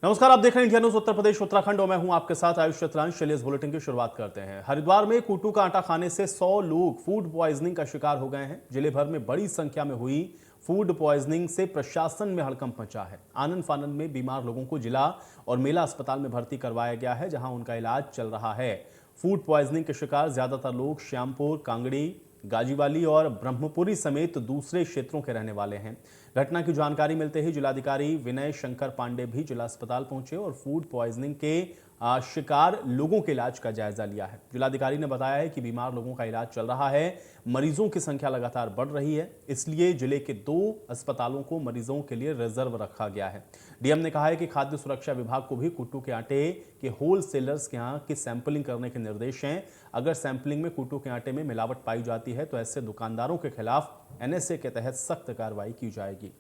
नमस्कार, आप देख रहे हैं इंडिया न्यूज उत्तर प्रदेश उत्तराखंड और मैं हूं आपके साथ आयुष चतुरांश। चलिए इस बुलेटिन की शुरुआत करते हैं। हरिद्वार में कूटू का आटा खाने से 100 लोग फूड पॉइजनिंग का शिकार हो गए हैं। जिले भर में बड़ी संख्या में हुई फूड पॉइजनिंग से प्रशासन में हड़कंप मचा है। आनंद फानंद में बीमार लोगों को जिला और मेला अस्पताल में भर्ती करवाया गया है, जहां उनका इलाज चल रहा है। फूड पॉइजनिंग के शिकार ज्यादातर लोग श्यामपुर, कांगड़ी, गाजीवाली और ब्रह्मपुरी समेत दूसरे क्षेत्रों के रहने वाले हैं। घटना की जानकारी मिलते ही जिलाधिकारी विनय शंकर पांडे भी जिला अस्पताल पहुंचे और फूड पॉइजनिंग के शिकार लोगों के इलाज का जायजा लिया है। जिलाधिकारी ने बताया है कि बीमार लोगों का इलाज चल रहा है। मरीजों की संख्या लगातार बढ़ रही है, इसलिए जिले के 2 अस्पतालों को मरीजों के लिए रिजर्व रखा गया है। डीएम ने कहा है कि खाद्य सुरक्षा विभाग को भी कुट्टू के आटे के होल सेलर्स के यहाँ की सैंपलिंग करने के निर्देश हैं। अगर सैंपलिंग में कुट्टू के आटे में मिलावट पाई जाती है तो ऐसे दुकानदारों के खिलाफ एनएसए के तहत सख्त कार्रवाई की जाएगी।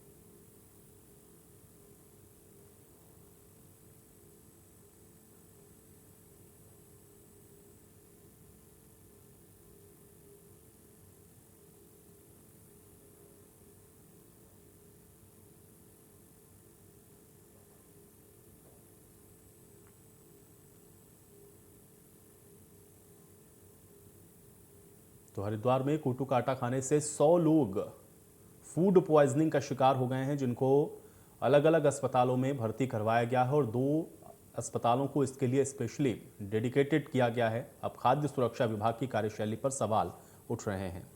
तो हरिद्वार में कूटू का आटा खाने से 100 लोग फूड पॉइजनिंग का शिकार हो गए हैं, जिनको अलग अलग अस्पतालों में भर्ती करवाया गया है और 2 अस्पतालों को इसके लिए स्पेशली डेडिकेटेड किया गया है। अब खाद्य सुरक्षा विभाग की कार्यशैली पर सवाल उठ रहे हैं।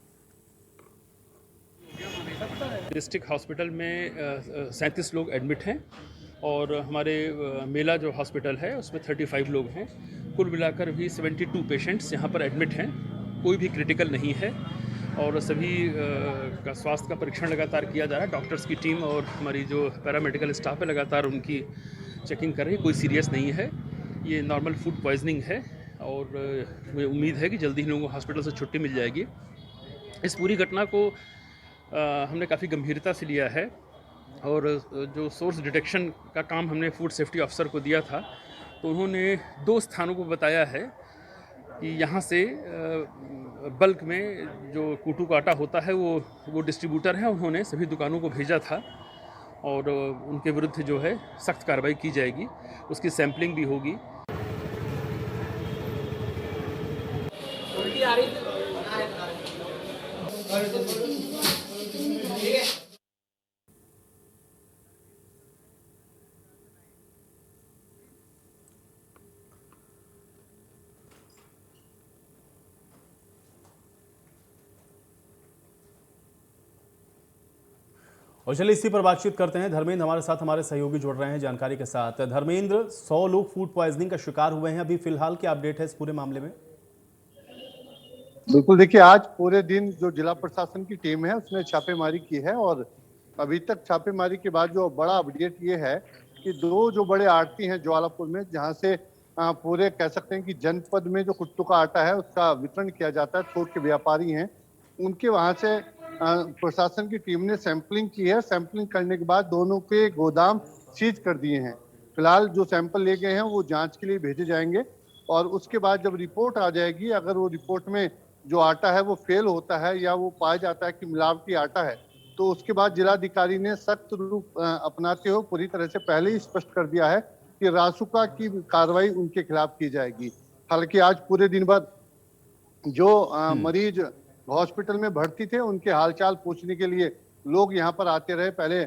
डिस्ट्रिक्ट हॉस्पिटल में 37 लोग एडमिट हैं और हमारे मेला जो हॉस्पिटल है उसमें 35 लोग हैं। कुल मिलाकर भी 72 पेशेंट्स यहाँ पर एडमिट हैं। कोई भी क्रिटिकल नहीं है और सभी का स्वास्थ्य का परीक्षण लगातार किया जा रहा है। डॉक्टर्स की टीम और हमारी जो पैरामेडिकल स्टाफ है लगातार उनकी चेकिंग कर रही है। कोई सीरियस नहीं है, ये नॉर्मल फूड पॉइजनिंग है और मुझे उम्मीद है कि जल्दी ही लोगों को हॉस्पिटल से छुट्टी मिल जाएगी। इस पूरी घटना को हमने काफ़ी गंभीरता से लिया है और जो सोर्स डिटेक्शन का काम हमने फूड सेफ्टी ऑफिसर को दिया था, तो उन्होंने 2 स्थानों को बताया है कि यहाँ से बल्क में जो कूटू का आटा होता है वो डिस्ट्रीब्यूटर है, उन्होंने सभी दुकानों को भेजा था और उनके विरुद्ध जो है सख्त कार्रवाई की जाएगी, उसकी सैंपलिंग भी होगी। और चलिए इसी पर बातचीत करते हैं। धर्मेंद्र हमारे साथ, हमारे सहयोगी जुड़ रहे हैं जानकारी के साथ। धर्मेंद्र, 100 लोग फूड पॉइजनिंग का शिकार हुए हैं, अभी फिलहाल क्या अपडेट है इस पूरे मामले में? बिल्कुल, देखिए आज पूरे दिन जो जिला प्रशासन की टीम है उसने छापेमारी की है और अभी तक छापेमारी के बाद जो बड़ा अपडेट ये है कि 2 जो बड़े आड़ती हैं ज्वालापुर में, जहां से पूरे कह सकते हैं कि जनपद में जो कुट्टू का आटा है उसका वितरण किया जाता है, थोक के व्यापारी हैं उनके, वहां से प्रशासन की टीम ने सैंपलिंग की है। सैंपलिंग करने के बाद दोनों के गोदाम सीज कर दिए हैं। फिलहाल जो सैंपल ले गए हैं वो जांच के लिए भेजे जाएंगे और उसके बाद जब रिपोर्ट आ जाएगी, अगर वो रिपोर्ट में जो आटा है वो फेल होता है या वो पाया जाता है कि मिलावटी आटा है, तो उसके बाद जिलाधिकारी ने सख्त रूप अपनाते हुए पूरी तरह से पहले ही स्पष्ट कर दिया है कि रासुका की कार्रवाई उनके खिलाफ की जाएगी। हालांकि आज पूरे दिन भर जो मरीज हॉस्पिटल में भर्ती थे उनके हालचाल पूछने के लिए लोग यहाँ पर आते रहे। पहले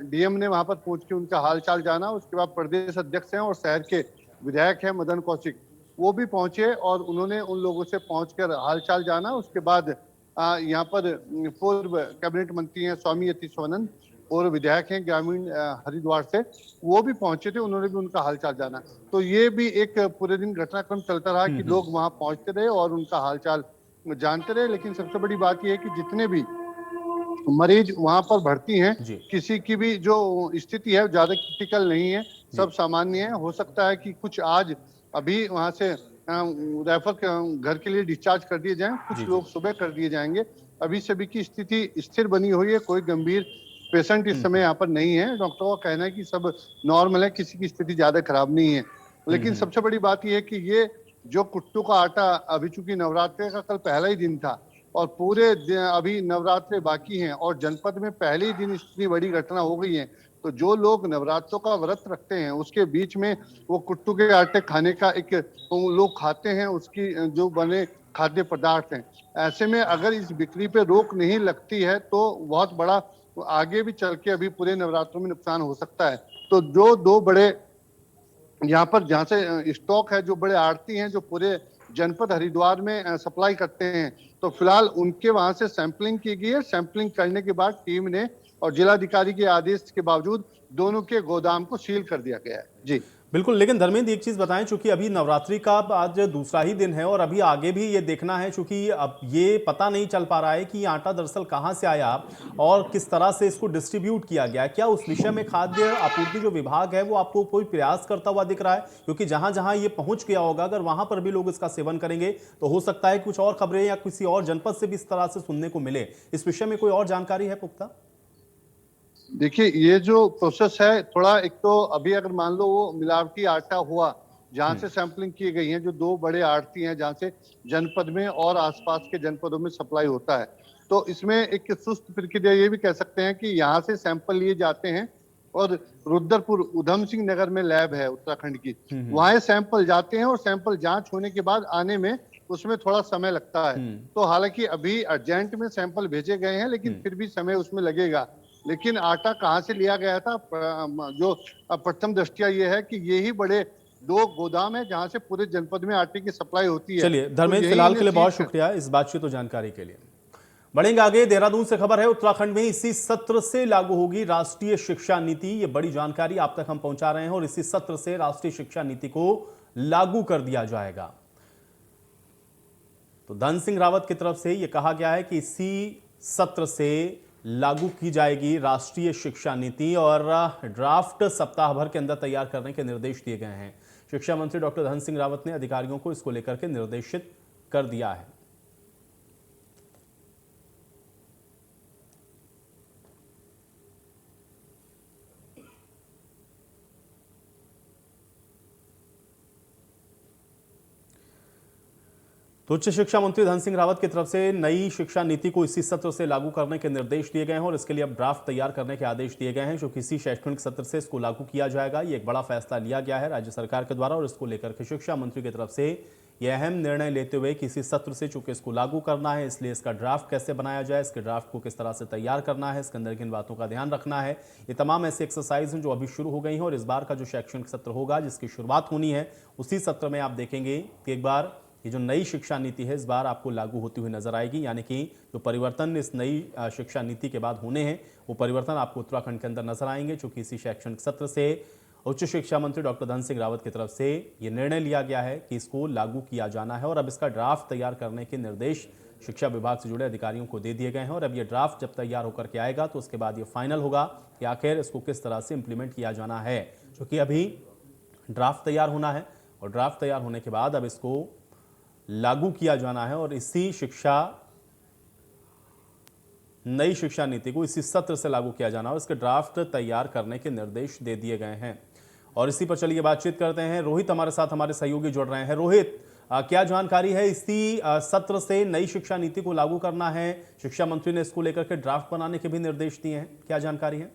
डीएम ने वहां पर पहुंच के उनका हालचाल जाना, उसके बाद प्रदेश अध्यक्ष हैं और शहर के विधायक हैं मदन कौशिक, वो भी पहुंचे और उन्होंने उन लोगों से पहुंचकर हालचाल जाना। उसके बाद यहाँ पर पूर्व कैबिनेट मंत्री हैं स्वामी यतीश्वरानंद और विधायक हैं ग्रामीण हरिद्वार से, वो भी पहुंचे थे, उन्होंने भी उनका हालचाल जाना। तो ये भी एक पूरे दिन घटनाक्रम चलता रहा कि लोग वहां पहुंचते रहे और उनका हालचाल जानते रहे। लेकिन सबसे बड़ी बात यह है कि जितने भी मरीज वहां पर भर्ती हैं, किसी की भी जो स्थिति है ज्यादा क्रिटिकल नहीं है, सब सामान्य है। हो सकता है कि कुछ आज अभी वहां से रेफर घर के लिए डिस्चार्ज कर दिए जाएं, कुछ लोग सुबह कर दिए जाएंगे। अभी सभी की स्थिति स्थिर बनी हुई है, कोई गंभीर पेशेंट इस समय यहाँ पर नहीं है। डॉक्टरों का कहना है कि सब नॉर्मल है, किसी की स्थिति ज्यादा खराब नहीं है। लेकिन सबसे बड़ी बात यह है कि ये जो कुट्टू का आटा, अभी चूंकि नवरात्रि का कल पहला ही दिन था और पूरे अभी नवरात्रे बाकी हैं और जनपद में पहले ही दिन इतनी बड़ी घटना हो गई है, तो जो लोग नवरात्रों का व्रत रखते हैं उसके बीच में वो कुट्टू के आटे खाने का एक लोग खाते हैं, उसकी जो बने खाद्य पदार्थ हैं। ऐसे में अगर इस बिक्री पे रोक नहीं लगती है तो बहुत बड़ा आगे भी चल के अभी पूरे नवरात्रों में नुकसान हो सकता है। तो जो दो बड़े यहाँ पर जहाँ से स्टॉक है, जो बड़े आड़ती हैं जो पूरे जनपद हरिद्वार में सप्लाई करते हैं, तो फिलहाल उनके वहां से सैंपलिंग की गई है। सैंपलिंग करने के बाद टीम ने और जिलाधिकारी के आदेश के बावजूद दोनों के गोदाम को सील कर दिया गया है। जी बिल्कुल, लेकिन धर्मेंद्र एक चीज बताएं, चूंकि अभी नवरात्रि का आज दूसरा ही दिन है और अभी आगे भी ये देखना है, चूंकि अब ये पता नहीं चल पा रहा है कि ये आटा दरअसल कहां से आया और किस तरह से इसको डिस्ट्रीब्यूट किया गया। क्या उस विषय में खाद्य आपूर्ति जो विभाग है वो आपको कोई प्रयास करता हुआ दिख रहा है? क्योंकि जहां जहां ये पहुंच गया होगा, अगर वहां पर भी लोग इसका सेवन करेंगे तो हो सकता है कुछ और खबरें या किसी और जनपद से भी इस तरह से सुनने को मिले। इस विषय में कोई और जानकारी है पुख्ता? देखिए, ये जो प्रोसेस है थोड़ा, एक तो अभी अगर मान लो वो मिलावटी आटा हुआ जहां से सैंपलिंग की गई है, जो दो बड़े आड़ती हैं जहां से जनपद में और आसपास के जनपदों में सप्लाई होता है, तो इसमें एक सुस्त प्रक्रिया ये भी कह सकते हैं कि यहाँ से सैंपल लिए जाते हैं और रुद्रपुर उधम सिंह नगर में लैब है उत्तराखंड की, वहां सैंपल जाते हैं और सैंपल जांच होने के बाद आने में उसमें थोड़ा समय लगता है। तो हालांकि अभी अर्जेंट में सैंपल भेजे गए हैं, लेकिन फिर भी समय उसमें लगेगा। लेकिन आटा कहाँ से लिया गया था, जो प्रथम दृष्टया ये है कि ये ही बड़े दो गोदाम है जहां से पूरे जनपद में आटे की सप्लाई होती है। चलिए धर्मेंद्र, फिलहाल के लिए बहुत शुक्रिया इस बातचीत और जानकारी के लिए। बढ़ेंगे आगे। देहरादून से खबर है, उत्तराखंड में इसी सत्र से लागू होगी राष्ट्रीय शिक्षा नीति। ये बड़ी जानकारी आप तक हम पहुंचा रहे हैं और इसी सत्र से राष्ट्रीय शिक्षा नीति को लागू कर दिया जाएगा। तो धन सिंह रावत की तरफ से यह कहा गया है कि इसी सत्र से लागू की जाएगी राष्ट्रीय शिक्षा नीति और ड्राफ्ट सप्ताह भर के अंदर तैयार करने के निर्देश दिए गए हैं। शिक्षा मंत्री डॉक्टर धन सिंह रावत ने अधिकारियों को इसको लेकर के निर्देशित कर दिया है। तो उच्च शिक्षा मंत्री धन सिंह रावत की तरफ से नई शिक्षा नीति को इसी सत्र से लागू करने के निर्देश दिए गए हैं और इसके लिए अब ड्राफ्ट तैयार करने के आदेश दिए गए हैं, जो किसी शैक्षणिक सत्र से इसको लागू किया जाएगा। ये एक बड़ा फैसला लिया गया है राज्य सरकार के द्वारा और इसको लेकर के शिक्षा मंत्री की तरफ से यह अहम निर्णय लेते हुए किसी सत्र से चूंकि इसको लागू करना है, इसलिए इसका ड्राफ्ट कैसे बनाया जाए, इसके ड्राफ्ट को किस तरह से तैयार करना है, इसके अंदर किन बातों का ध्यान रखना है, ये तमाम ऐसी एक्सरसाइज हैं जो अभी शुरू हो गई हैं। और इस बार का जो शैक्षणिक सत्र होगा जिसकी शुरुआत होनी है, उसी सत्र में आप देखेंगे कि एक बार ये जो नई शिक्षा नीति है इस बार आपको लागू होती हुई नजर आएगी। यानी कि जो परिवर्तन इस नई शिक्षा नीति के बाद होने हैं वो परिवर्तन आपको उत्तराखंड के अंदर नजर आएंगे, चूंकि इसी शैक्षणिक सत्र से उच्च शिक्षा मंत्री डॉक्टर धन सिंह रावत की तरफ से ये निर्णय लिया गया है कि इसको लागू किया जाना है। और अब इसका ड्राफ्ट तैयार करने के निर्देश शिक्षा विभाग से जुड़े अधिकारियों को दे दिए गए हैं और अब ये ड्राफ्ट जब तैयार होकर के आएगा तो उसके बाद ये फाइनल होगा कि आखिर इसको किस तरह से इंप्लीमेंट किया जाना है। क्योंकि अभी ड्राफ्ट तैयार होना है और ड्राफ्ट तैयार होने के बाद अब इसको लागू किया जाना है और इसी नई शिक्षा नीति को इसी सत्र से लागू किया जाना है और इसके ड्राफ्ट तैयार करने के निर्देश दे दिए गए हैं। और इसी पर चलिए बातचीत करते हैं। रोहित हमारे साथ, हमारे सहयोगी जुड़ रहे हैं। रोहित, क्या जानकारी है? इसी सत्र से नई शिक्षा नीति को लागू करना है, शिक्षा मंत्री ने इसको लेकर के ड्राफ्ट बनाने के भी निर्देश दिए हैं, क्या जानकारी है?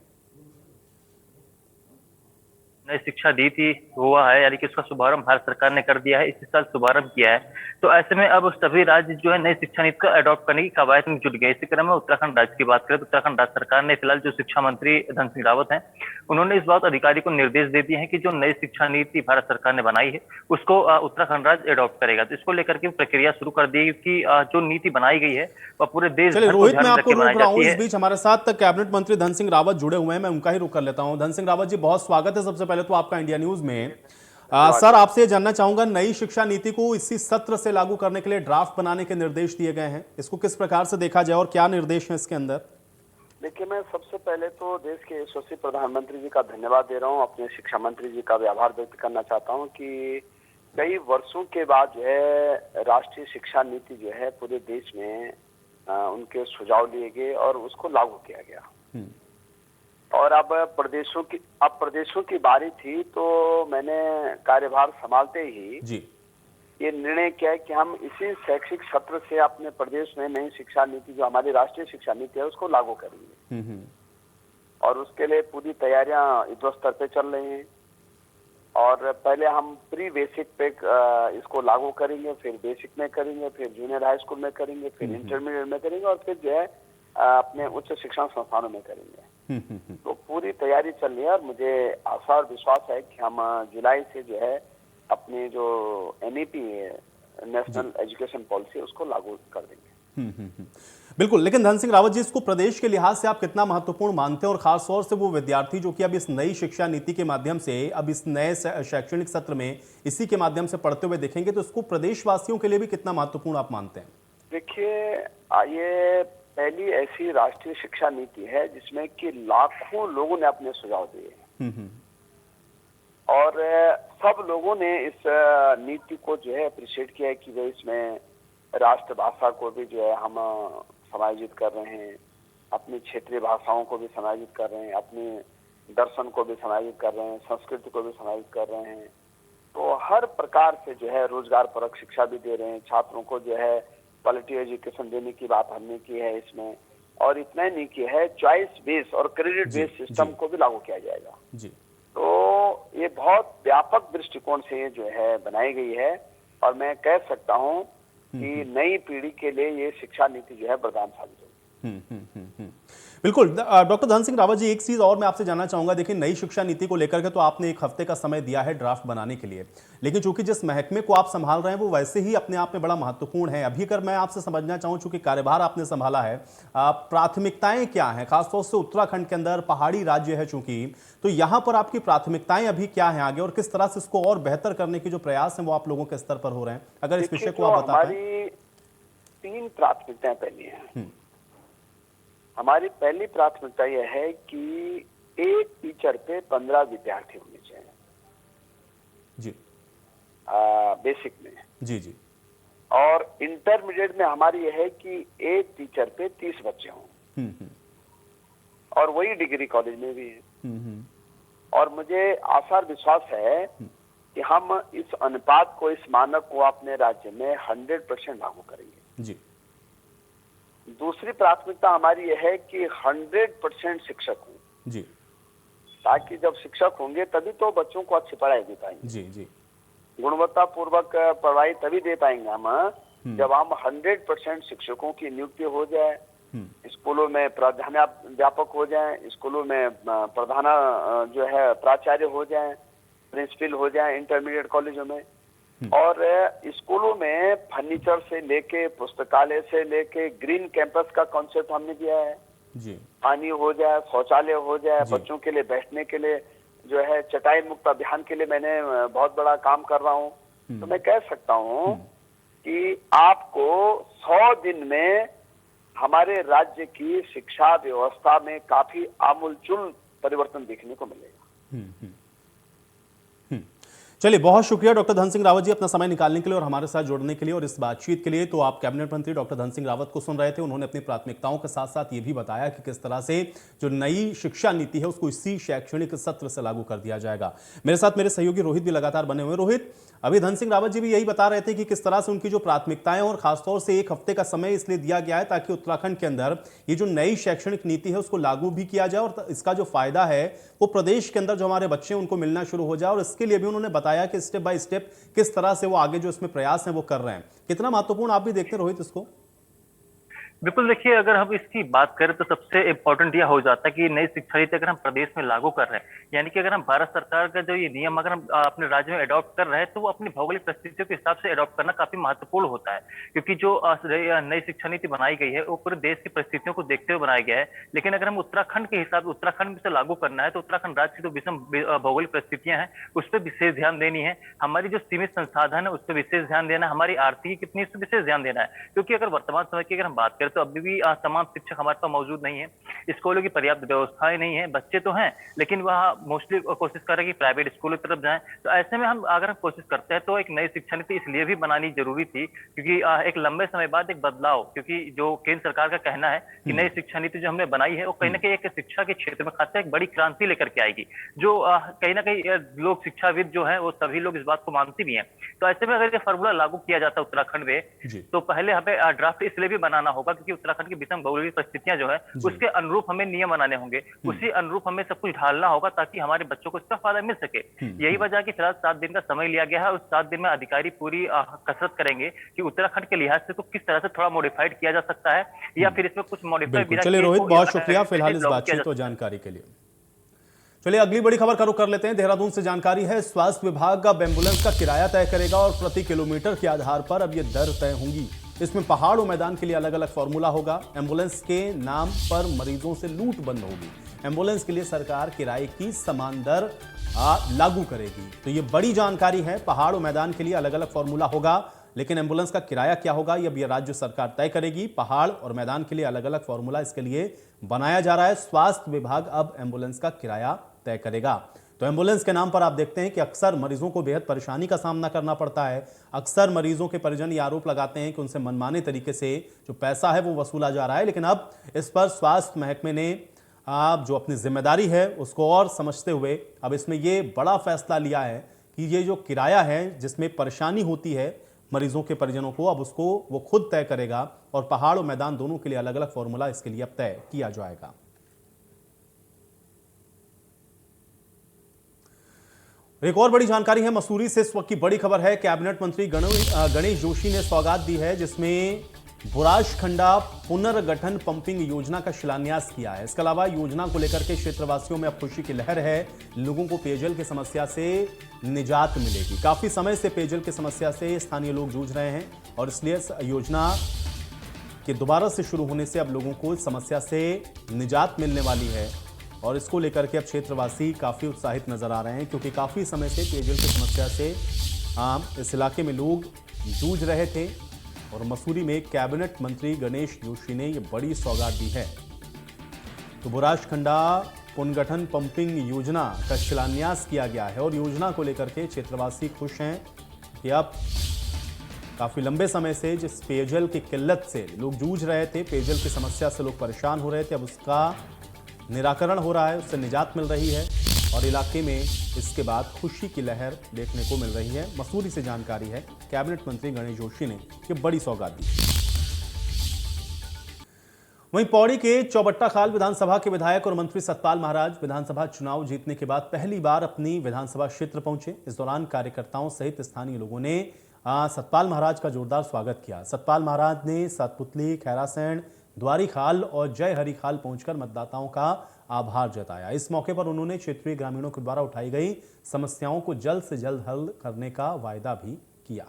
नई शिक्षा नीति हुआ है, यानी कि उसका शुभारंभ भारत सरकार ने कर दिया है, इसी साल शुभारंभ किया है। तो ऐसे में अब सभी राज्य जो है नई शिक्षा नीति को अडॉप्ट करने की कवायद में जुट गए। इसी क्रम में उत्तराखंड राज्य की बात करें तो उत्तराखंड राज्य सरकार ने फिलहाल जो शिक्षा मंत्री धन सिंह रावत हैं, उन्होंने इस बात अधिकारी को निर्देश दे दिए हैं कि जो नई शिक्षा नीति भारत सरकार ने बनाई है उसको उत्तराखंड राज्य अडॉप्ट करेगा। तो इसको लेकर के प्रक्रिया शुरू कर दी कि जो नीति बनाई गई है वह पूरे देश भर को ध्यान में रख के बनाई जाती है। इस बीच हमारे साथ कैबिनेट मंत्री धन सिंह रावत जुड़े हुए हैं, मैं उनका ही रुख कर लेता हूं। धन सिंह रावत जी, बहुत स्वागत है सबसे पहले तो आपका इंडिया न्यूज में। सर, आपसे जानना चाहूंगा, नई शिक्षा नीति को इसी सत्र से लागू करने के लिए ड्राफ्ट बनाने के निर्देश दिए गए हैं, इसको किस प्रकार से देखा जाए और क्या निर्देश हैं इसके अंदर? देखिए, मैं सबसे पहले तो देश के यशस्वी प्रधानमंत्री जी का धन्यवाद दे रहा हूं, अपने शिक्षा मंत्री जी का भी आभार व्यक्त करना चाहता हूं कि कई वर्षों के बाद जो है राष्ट्रीय शिक्षा नीति जो है पूरे देश में उनके सुझाव लिए गए और उसको लागू किया गया। और अब प्रदेशों की बारी थी, तो मैंने कार्यभार संभालते ही जी ये निर्णय किया है कि हम इसी शैक्षिक सत्र से अपने प्रदेश में नई शिक्षा नीति, जो हमारी राष्ट्रीय शिक्षा नीति है, उसको लागू करेंगे। और उसके लिए पूरी तैयारियां युद्ध स्तर पे चल रही हैं। और पहले हम प्री बेसिक पे इसको लागू करेंगे, फिर बेसिक में करेंगे, फिर जूनियर हाई स्कूल में करेंगे, फिर इंटरमीडिएट में करेंगे और फिर जो है अपने उच्च शिक्षण संस्थानों में करेंगे। तो पूरी तैयारी चल रही है और मुझे आशा और विश्वास है कि हम जुलाई से जो है अपनी जो NEP है, नेशनल एजुकेशन पॉलिसी, उसको लागू कर देंगे। बिल्कुल, लेकिन धन सिंह रावत जी, इसको प्रदेश के लिहाज से आप कितना महत्वपूर्ण मानते हैं और खास तौर से वो विद्यार्थी जो कि अब इस नई शिक्षा नीति के माध्यम से अब इस नए शैक्षणिक सत्र में इसी के माध्यम से पढ़ते हुए देखेंगे, तो इसको प्रदेशवासियों के लिए भी कितना महत्वपूर्ण आप मानते हैं? देखिए, ये पहली ऐसी राष्ट्रीय शिक्षा नीति है जिसमें कि लाखों लोगों ने अपने सुझाव दिए और सब लोगों ने इस नीति को जो है अप्रिशिएट किया है कि वे इसमें राष्ट्रभाषा को भी जो है हम समायोजित कर रहे हैं, अपनी क्षेत्रीय भाषाओं को भी समायोजित कर रहे हैं, अपने दर्शन को भी समायोजित कर रहे हैं, संस्कृति को भी समायोजित कर रहे हैं। तो हर प्रकार से जो है रोजगार परक शिक्षा भी दे रहे हैं। छात्रों को जो है क्वालिटी एजुकेशन देने की बात हमने की है इसमें, और इतना ही नहीं किया है, चॉइस बेस्ड और क्रेडिट बेस्ड सिस्टम को भी लागू किया जाएगा जी। तो ये बहुत व्यापक दृष्टिकोण से ये जो है बनाई गई है और मैं कह सकता हूँ कि नई पीढ़ी के लिए ये शिक्षा नीति जो है वरदान साबित होगी। बिल्कुल। डॉक्टर धन सिंह रावत जी, एक चीज और मैं आपसे जानना चाहूंगा। देखिए, नई शिक्षा नीति को लेकर के तो आपने 1 हफ्ते का समय दिया है ड्राफ्ट बनाने के लिए, लेकिन चूंकि जिस महकमे को आप संभाल रहे हैं वो वैसे ही अपने आप में बड़ा महत्वपूर्ण है। अभी अगर मैं आपसे समझना चाहूं, चूंकि कार्यभार आपने संभाला है, प्राथमिकताएं क्या हैं? खासतौर से उत्तराखंड के अंदर पहाड़ी राज्य है चूंकि, तो यहाँ पर आपकी प्राथमिकताएं अभी क्या है आगे, और किस तरह से इसको और बेहतर करने के जो प्रयास हैं वो आप लोगों के स्तर पर हो रहे हैं? अगर इस विषय को आप बता पाएं। हमारी 3 प्राथमिकताएं पहली हैं। हमारी पहली प्राथमिकता यह है कि एक टीचर पे 15 विद्यार्थी होने चाहिए जी, बेसिक में जी जी। और इंटरमीडिएट में हमारी यह है कि एक टीचर पे 30 बच्चे हों, और वही डिग्री कॉलेज में भी है। और मुझे आशा और विश्वास है कि हम इस अनुपात को, इस मानक को अपने राज्य में 100% लागू करेंगे जी। दूसरी प्राथमिकता हमारी यह है कि 100% शिक्षक हों जी, ताकि जब शिक्षक होंगे तभी तो बच्चों को अच्छी पढ़ाई दे पाएंगे जी जी। गुणवत्ता पूर्वक पढ़ाई तभी दे पाएंगे हम जब हम 100% शिक्षकों की नियुक्ति हो जाए, स्कूलों में प्रधानाध्यापक हो जाए, स्कूलों में प्रधान जो है प्राचार्य हो जाए, प्रिंसिपल हो जाए इंटरमीडिएट कॉलेजों में, और स्कूलों में फर्नीचर से लेके, पुस्तकालय से लेके, ग्रीन कैंपस का कॉन्सेप्ट हमने दिया है जी। पानी हो जाए, शौचालय हो जाए, बच्चों के लिए बैठने के लिए जो है चटाई मुक्त अभियान के लिए मैंने बहुत बड़ा काम कर रहा हूँ। तो मैं कह सकता हूँ कि आपको 100 दिन में हमारे राज्य की शिक्षा व्यवस्था में काफी आमूलचूल परिवर्तन देखने को मिलेगा। चलिए, बहुत शुक्रिया डॉक्टर धन सिंह रावत जी अपना समय निकालने के लिए और हमारे साथ जुड़ने के लिए और इस बातचीत के लिए। तो आप कैबिनेट मंत्री डॉक्टर धन सिंह रावत को सुन रहे थे। उन्होंने अपनी प्राथमिकताओं के साथ साथ ये भी बताया कि किस तरह से जो नई शिक्षा नीति है उसको इसी शैक्षणिक सत्र से लागू कर दिया जाएगा। मेरे साथ मेरे सहयोगी रोहित भी लगातार बने हुए। रोहित, अभी धन सिंह रावत जी भी यही बता रहे थे कि किस तरह से उनकी जो प्राथमिकताएं और खासतौर से 1 हफ्ते का समय इसलिए दिया गया है ताकि उत्तराखंड के अंदर ये जो नई शैक्षणिक नीति है उसको लागू भी किया जाए और इसका जो फायदा है वो प्रदेश के अंदर जो हमारे बच्चे हैं उनको मिलना शुरू हो जाए। और इसके लिए भी उन्होंने बताया कि स्टेप बाय स्टेप किस तरह से वो आगे जो इसमें प्रयास हैं वो कर रहे हैं। कितना महत्वपूर्ण आप भी देखते हैं रोहित इसको? बिल्कुल, देखिए, अगर हम इसकी बात करें तो सबसे इम्पोर्टेंट यह हो जाता है कि नई शिक्षा नीति अगर हम प्रदेश में लागू कर रहे हैं, यानी कि अगर हम भारत सरकार का जो ये नियम अगर हम अपने राज्य में अडॉप्ट कर रहे हैं तो वो अपनी भौगोलिक परिस्थितियों के हिसाब से अडॉप्ट करना काफी महत्वपूर्ण होता है, क्योंकि जो नई शिक्षा नीति बनाई गई है वो पूरे देश की परिस्थितियों को देखते हुए बनाया गया है। लेकिन अगर हम उत्तराखंड के हिसाब से उत्तराखंड में से लागू करना है तो उत्तराखंड राज्य की जो विषम भौगोलिक परिस्थितियां हैं उस पर विशेष ध्यान देनी है, हमारी जो सीमित संसाधन है उस पर विशेष ध्यान देना है, हमारी आर्थिकी कितनी इस पर विशेष ध्यान देना है। क्योंकि अगर वर्तमान समय की अगर हम बात करें तो अभी भी तमाम शिक्षक हमारे पास मौजूद नहीं है, स्कूलों की पर्याप्त व्यवस्थाएं नहीं है, बच्चे तो हैं लेकिन वह मोस्टली कोशिश कर रहे हैं कि प्राइवेट स्कूलों की तरफ जाएं। तो ऐसे में हम अगर कोशिश करते हैं तो एक नई शिक्षा नीति इसलिए भी बनानी जरूरी थी क्योंकि एक लंबे समय बाद एक बदलाव, क्योंकि जो केंद्र सरकार का कहना है कि नई शिक्षा नीति जो हमने बनाई है वो कहीं ना कहीं एक शिक्षा के क्षेत्र में खासकर एक बड़ी क्रांति लेकर के आएगी, जो कहीं ना कहीं लोग शिक्षाविद जो है वो सभी लोग इस बात को मानते भी हैं। तो ऐसे में अगर ये फॉर्मूला लागू किया जाता है उत्तराखंड में तो पहले हमें ड्राफ्ट इसलिए भी बनाना होगा क्योंकि उत्तराखंड की विषम भौगोलिक परिस्थितियां जो है उसके अनुरूप हमें नियम बनाने होंगे, उसी अनुरूप हमें सब कुछ ढालना होगा ताकि हमारे बच्चों को इसका फायदा मिल सके। यही वजह कि फिलहाल 7 दिन का समय लिया गया है। उस 7 दिन में अधिकारी पूरी कसरत करेंगे कि उत्तराखंड के लिहाज से तो किस तरह से थोड़ा मॉडिफाइड किया जा सकता है या फिर इसमें कुछ मॉडिफाई बिल्कुल। चलिए रोहित, बहुत शुक्रिया फिलहाल इस बातचीत और जानकारी के लिए। चलिए अगली बड़ी खबर का रुख कर लेते हैं। देहरादून से जानकारी है, स्वास्थ्य विभाग अब एम्बुलेंस का किराया तय करेगा और प्रति किलोमीटर के आधार पर अब ये दर तय होंगी। इसमें पहाड़ और मैदान के लिए अलग अलग फॉर्मूला होगा। एम्बुलेंस के नाम पर मरीजों से लूट बंद होगी। एम्बुलेंस के लिए सरकार किराए की समान दर लागू करेगी। तो ये बड़ी जानकारी है। पहाड़ और मैदान के लिए अलग अलग फॉर्मूला होगा, लेकिन एम्बुलेंस का किराया क्या होगा ये अब ये राज्य सरकार तय करेगी। पहाड़ और मैदान के लिए अलग अलग फॉर्मूला इसके लिए बनाया जा रहा है। स्वास्थ्य विभाग अब एम्बुलेंस का किराया तय करेगा। तो एम्बुलेंस के नाम पर आप देखते हैं कि अक्सर मरीजों को बेहद परेशानी का सामना करना पड़ता है। अक्सर मरीजों के परिजन ये आरोप लगाते हैं कि उनसे मनमाने तरीके से जो पैसा है वो वसूला जा रहा है, लेकिन अब इस पर स्वास्थ्य महकमे ने आप जो अपनी जिम्मेदारी है उसको और समझते हुए अब इसमें ये बड़ा फैसला लिया है कि ये जो किराया है जिसमें परेशानी होती है मरीजों के परिजनों को, अब उसको वो खुद तय करेगा और पहाड़ और मैदान दोनों के लिए अलग अलग फॉर्मूला इसके लिए अब तय किया जाएगा। एक और बड़ी जानकारी है, मसूरी से इस वक्त की बड़ी खबर है। कैबिनेट मंत्री गणेश जोशी ने सौगात दी है जिसमें बुराशखंडा पुनर्गठन पंपिंग योजना का शिलान्यास किया है। इसके अलावा योजना को लेकर के क्षेत्रवासियों में अब खुशी की लहर है। लोगों को पेयजल की समस्या से निजात मिलेगी। काफी समय से पेयजल की समस्या से स्थानीय लोग जूझ रहे हैं और इसलिए इस योजना के दोबारा से शुरू होने से अब लोगों को इस समस्या से निजात मिलने वाली है और इसको लेकर के अब क्षेत्रवासी काफी उत्साहित नजर आ रहे हैं, क्योंकि काफी समय से पेयजल की समस्या से इस इलाके में लोग जूझ रहे थे और मसूरी में कैबिनेट मंत्री गणेश जोशी ने ये बड़ी सौगात दी है। तो बुराशखंडा पुनर्गठन पंपिंग योजना का शिलान्यास किया गया है और योजना को लेकर के क्षेत्रवासी खुश हैं कि अब काफी लंबे समय से जिस पेयजल की किल्लत से लोग जूझ रहे थे, पेयजल की समस्या से लोग परेशान हो रहे थे, अब उसका निराकरण हो रहा है, उससे निजात मिल रही है और इलाके में इसके बाद खुशी की लहर देखने को मिल रही है। मसूरी से जानकारी है, कैबिनेट मंत्री गणेश जोशी ने ये बड़ी सौगात दी। वहीं पौड़ी के चौबट्टा खाल विधानसभा के विधायक और मंत्री सतपाल महाराज विधानसभा चुनाव जीतने के बाद पहली बार अपनी विधानसभा क्षेत्र पहुंचे। इस दौरान कार्यकर्ताओं सहित स्थानीय लोगों ने सतपाल महाराज का जोरदार स्वागत किया। सतपाल महाराज ने सतपुतली, खैरासैंण, द्वारी खाल और जय हरी खाल पहुंचकर मतदाताओं का आभार जताया। इस मौके पर उन्होंने क्षेत्रीय ग्रामीणों के द्वारा उठाई गई समस्याओं को जल्द से जल्द हल करने का वायदा भी किया।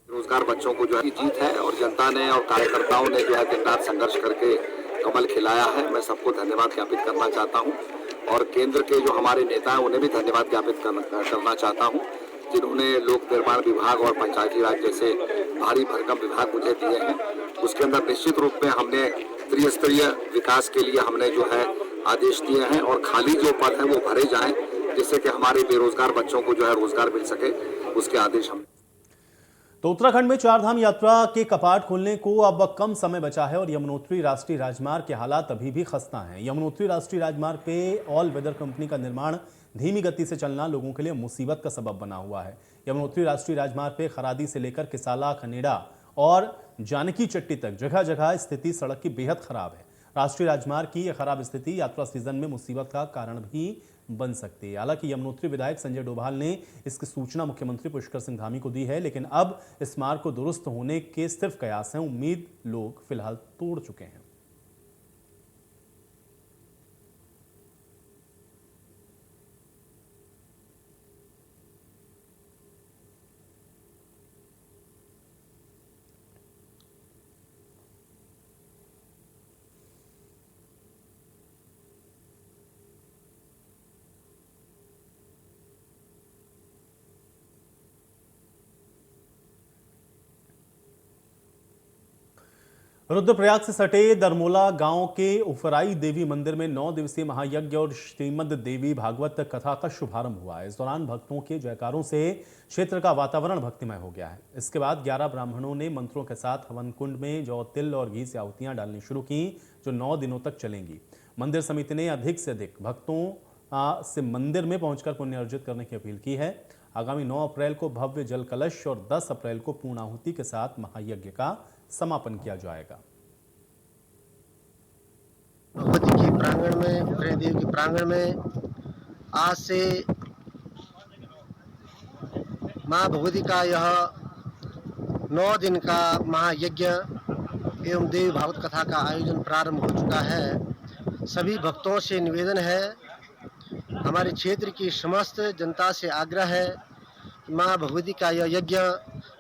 रोजगार बच्चों को जो है जीत है और जनता ने और कार्यकर्ताओं ने जो है दिन रात संघर्ष करके कमल खिलाया है। मैं सबको धन्यवाद ज्ञापित करना चाहता हूं और केंद्र के जो हमारे नेता हैं उन्हें भी धन्यवाद ज्ञापित करना चाहता हूं, जिन्होंने लोक निर्माण विभाग और पंचायती राज जैसे भारी भरकम विभाग मुझे दिए हैं। उसके अंदर निश्चित रूप में हमने त्रिस्तरीय विकास के लिए हमने जो है आदेश दिए हैं और खाली जो पद हैं वो भरे जाएं, जिससे कि हमारे बेरोजगार बच्चों को जो है रोजगार मिल सके, उसके आदेश हम। तो उत्तराखंड में चारधाम यात्रा के कपाट खोलने को अब कम समय बचा है और यमुनोत्री राष्ट्रीय राजमार्ग के हालात अभी भी खस्ता हैं। यमुनोत्री राष्ट्रीय राजमार्ग पे ऑल वेदर कंपनी का निर्माण धीमी गति से चलना लोगों के लिए मुसीबत का सबब बना हुआ है। यमुनोत्री राष्ट्रीय राजमार्ग पे खरादी से लेकर किसाला, खनेड़ा और जानकी चट्टी तक जगह जगह स्थिति सड़क की बेहद खराब है। राष्ट्रीय राजमार्ग की यह खराब स्थिति यात्रा सीजन में मुसीबत का कारण भी बन सकती है। हालांकि यमुनोत्री विधायक संजय डोभाल ने इसकी सूचना मुख्यमंत्री पुष्कर सिंह धामी को दी है, लेकिन अब इस मार्ग को दुरुस्त होने के सिर्फ कयास हैं। उम्मीद लोग फिलहाल तोड़ चुके हैं। रुद्रप्रयाग से सटे दरमोला गांव के उफराई देवी मंदिर में 9 दिवसीय महायज्ञ और श्रीमद देवी भागवत कथा का शुभारंभ हुआ है। इस दौरान भक्तों के जयकारों से क्षेत्र का वातावरण भक्तिमय हो गया है। इसके बाद 11 ब्राह्मणों ने मंत्रों के साथ हवन कुंड में जौ, तिल और घी से आहुतियां डालनी शुरू की, जो 9 दिनों तक चलेंगी। मंदिर समिति ने अधिक से अधिक भक्तों से मंदिर में पहुंचकर पुण्य अर्जित करने की अपील की है। आगामी 9 अप्रैल को भव्य जल कलश और 10 अप्रैल को पूर्णाहुति के साथ महायज्ञ का समापन किया जाएगा। भगवती के प्रांगण में, उग्रय देव के प्रांगण में आज से माँ भगवती का यह 9 दिन का महायज्ञ एवं देवी भागवत कथा का आयोजन प्रारंभ हो चुका है। सभी भक्तों से निवेदन है, हमारे क्षेत्र की समस्त जनता से आग्रह है कि माँ भगवती का यह यज्ञ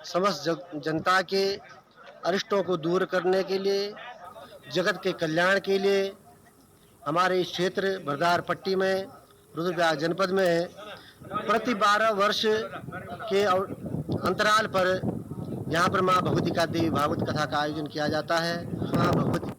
समस्त जनता के अरिष्टों को दूर करने के लिए, जगत के कल्याण के लिए हमारे इस क्षेत्र बरदार पट्टी में, रुद्रप्रयाग जनपद में प्रति 12 वर्ष के अंतराल पर यहाँ पर माँ भगवती का देवी भागवत कथा का आयोजन किया जाता है। माँ भगवती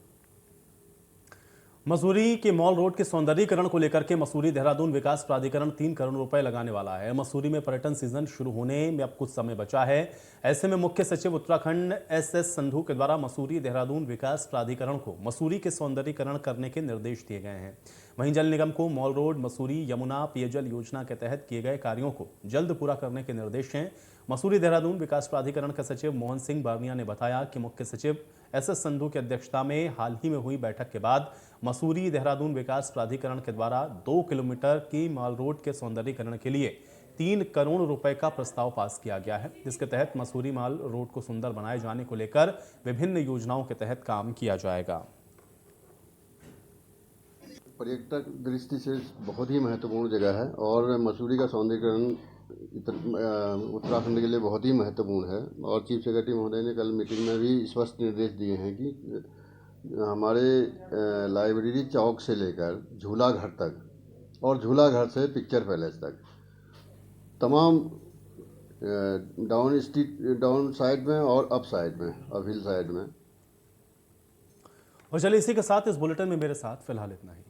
मसूरी के मॉल रोड के सौंदर्यीकरण को लेकर के मसूरी देहरादून विकास प्राधिकरण 3 करोड़ रुपए लगाने वाला है। मसूरी में पर्यटन सीजन शुरू होने में अब कुछ समय बचा है। ऐसे में मुख्य सचिव उत्तराखंड एस संधू के द्वारा मसूरी देहरादून विकास प्राधिकरण को मसूरी के सौंदर्यीकरण करने के निर्देश दिए गए हैं। वहीं जल निगम को मॉल रोड मसूरी यमुना पेयजल योजना के तहत किए गए कार्यों को जल्द पूरा करने के निर्देश हैं। मसूरी देहरादून विकास प्राधिकरण के सचिव मोहन सिंह बार्निया ने बताया कि मुख्य सचिव एस संधू की अध्यक्षता में हाल ही में हुई बैठक के बाद मसूरी देहरादून विकास प्राधिकरण के द्वारा 2 किलोमीटर की मॉल रोड के सौंदर्यीकरण के लिए 3 करोड़ रुपए का प्रस्ताव पास किया गया है, जिसके तहत मसूरी मॉल रोड को सुंदर बनाए जाने को लेकर विभिन्न योजनाओं के तहत काम किया जाएगा। पर्यटक दृष्टि से बहुत ही महत्वपूर्ण जगह है और मसूरी का सौंदर्यीकरण उत्तराखंड के लिए बहुत ही महत्वपूर्ण है। और चीफ सेक्रेटरी महोदय ने कल मीटिंग में भी स्पष्ट निर्देश दिए हैं कि हमारे लाइब्रेरी चौक से लेकर झूला घर तक और झूला घर से पिक्चर पैलेस तक तमाम डाउन साइड में और अप साइड में, अप हिल साइड में। और चलिए इसी के साथ इस बुलेटिन में मेरे साथ फिलहाल इतना ही।